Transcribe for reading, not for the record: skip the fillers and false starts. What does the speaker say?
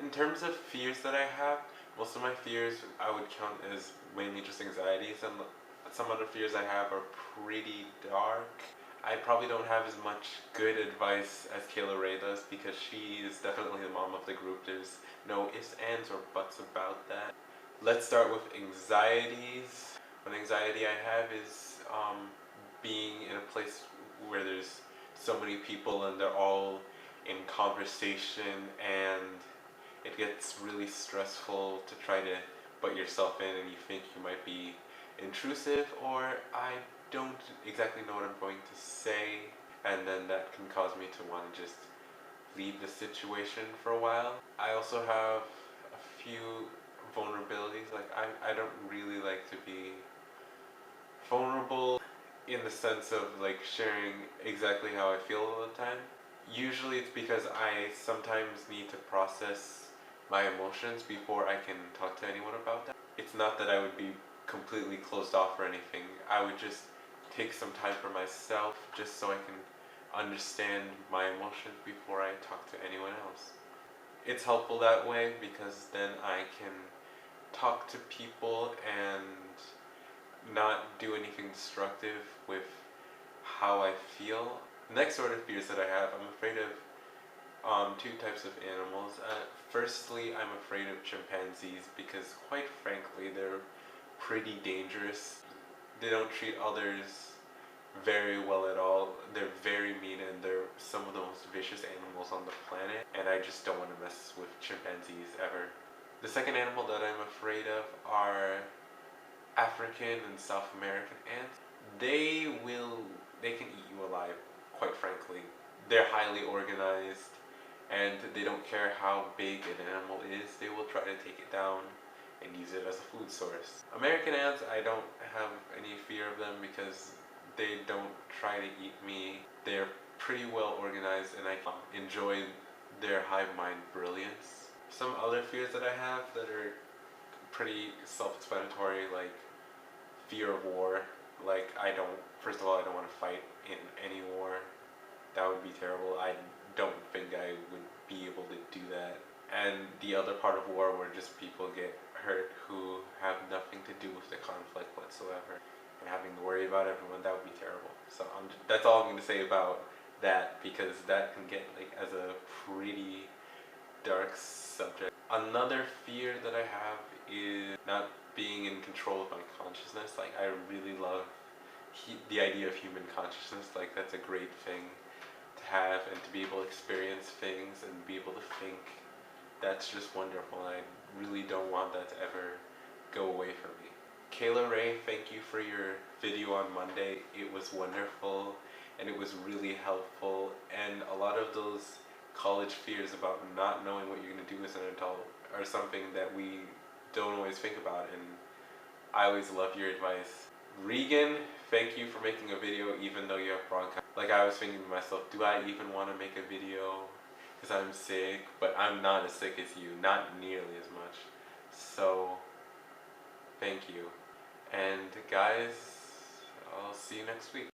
In terms of fears that I have, most of my fears I would count as mainly just anxieties, and some other fears I have are pretty dark. I probably don't have as much good advice as Kayla Ray does because she is definitely the mom of the group. There's no ifs, ands, or buts about that. Let's start with anxieties. One anxiety I have is being in a place where there's so many people and they're all in conversation, and it gets really stressful to try to butt yourself in and you think you might be intrusive or I don't exactly know what I'm going to say, and then that can cause me to want to just leave the situation for a while. I also have a few vulnerabilities. Like I don't really like to be vulnerable in the sense of like sharing exactly how I feel all the time. Usually it's because I sometimes need to process my emotions before I can talk to anyone about that. It's not that I would be completely closed off or anything. I would just take some time for myself just so I can understand my emotions before I talk to anyone else. It's helpful that way because then I can talk to people and not do anything destructive with how I feel. Next sort of fears that I have, I'm afraid of two types of animals. Firstly, I'm afraid of chimpanzees because, quite frankly, they're pretty dangerous. They don't treat others very well at all. They're very mean and they're some of the most vicious animals on the planet, and I just don't want to mess with chimpanzees ever. The second animal that I'm afraid of are African and South American ants. They will, they can eat you alive, quite frankly. They're highly organized and they don't care how big an animal is, they will try to take it down and use it as a food source. American ants, I don't have any fear of them because they don't try to eat me. They're pretty well organized and I enjoy their hive mind brilliance. Some other fears that I have that are pretty self-explanatory, like fear of war. Like first of all, I don't want to fight in any war. That would be terrible. I don't think I would be able to do that. And the other part of war where just people get hurt who have nothing to do with the conflict whatsoever, and having to worry about everyone, that would be terrible. So that's all I'm going to say about that because that can get like as a pretty dark subject. Another fear that I have is not being in control of my consciousness. Like I really love the idea of human consciousness. Like that's a great thing to have and to be able to experience things and be able to think. That's just wonderful. I really don't want that to ever go away from me. Kayla Ray, thank you for your video on Monday. It was wonderful and it was really helpful, and a lot of those college fears about not knowing what you're going to do as an adult are something that we don't always think about, and I always love your advice. Regan, thank you for making a video even though you have bronchitis. Like I was thinking to myself, do I even want to make a video because I'm sick? But I'm not as sick as you, not nearly as much. So, thank you. And guys, I'll see you next week.